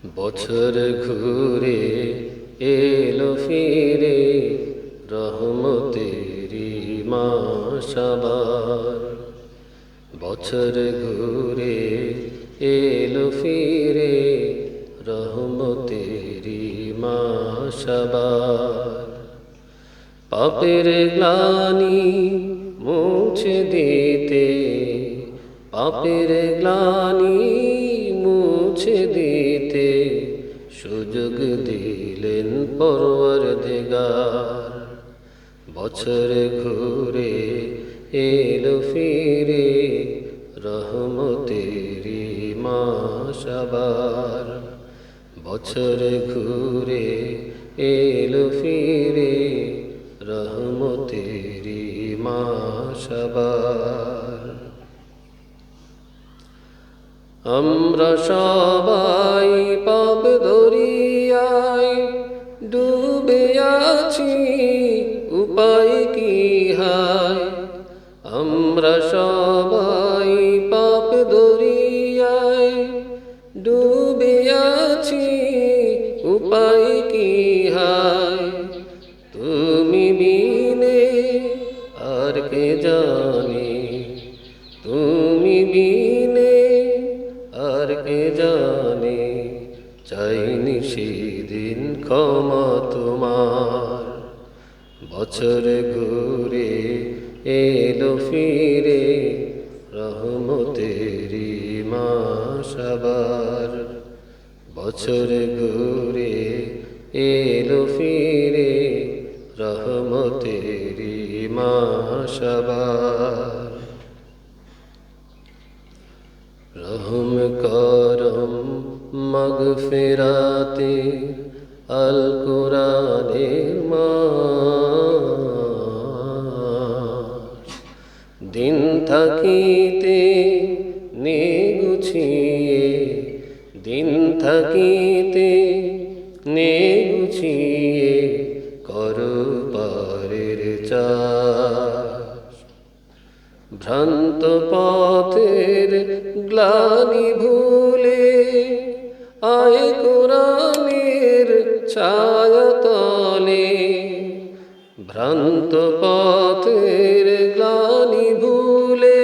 বছর ঘুরে এলো ফিরে রহমতেরি মাস আবার। বছর ঘুরে এলো ফিরে রহমতেরি মাস আবার। পাপের গ্লানি মুছে দিতে, পাপের গ্লানি মুছে দিতে সুযোগ দিলেন পরওয়ারদিগার। বছর ঘুরে এলো ফিরে রহমতেরি মাস আবার। বছর ঘুরে এলো ফিরে রহমতেরি মাস আবার। আমরা সবাই পাপ দরিয়ায় ডুবে আছি, উপায় কি হায়। আমরা সবাই পাপ দরিয়ায় ডুবে আছি, উপায় কি হায়। তুমি বিনে আর কে জানে, তুমি বিনে আর কে জানে। চাইনি সেদিন ক্ষমা তোমার। বছর ঘুরে এলো ফিরে রহমতেরি মাস আবার। বছর ঘুরে এলো ফিরে রহমতেরি মাস আবার। রহম করম মাগফিরাতে আল কোরআনের মাস। দিন থাকিতে নে গুছিয়ে, দিন থাকিতে নে গুছিয়ে করো পারের চাষ। ভ্রান্ত পথের গ্লানি ভুলে আয় কোরআনের ছায়াতলে। ভ্রান্ত পথের গ্লানি ভুলে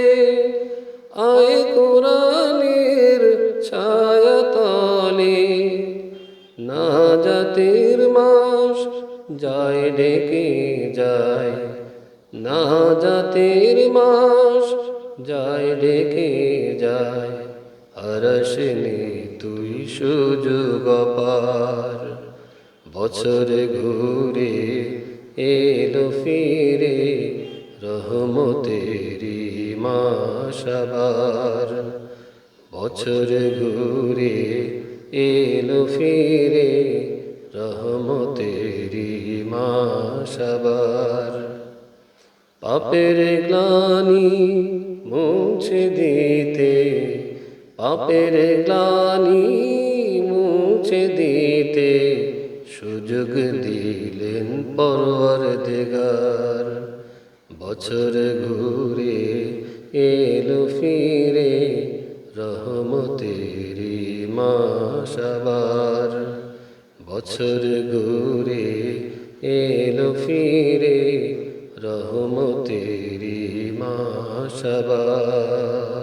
আয় কোরআনের ছায়াতলে। নাজাতের মাস যায় ডেকে যায়, নাজাতের মাস যায় ডেকে যায়। আরশে নে তুই সুযোগ পার। বছর ঘুরে এলো ফিরে রহমতেরি মাস আবার। বছর ঘুরে এলো ফিরে রহমতেরি মাস আবার। পাপের গ্লানি মুছে দিতে, পাপের গ্লানি মুছে দিতে সুযোগ দিলেন পরওয়ারদিগার। বছর ঘুরে এলো ফিরে রহমতেরি মাস আবার। বছর ঘুরে এলো ফিরে রহমতেরি মাস আবার।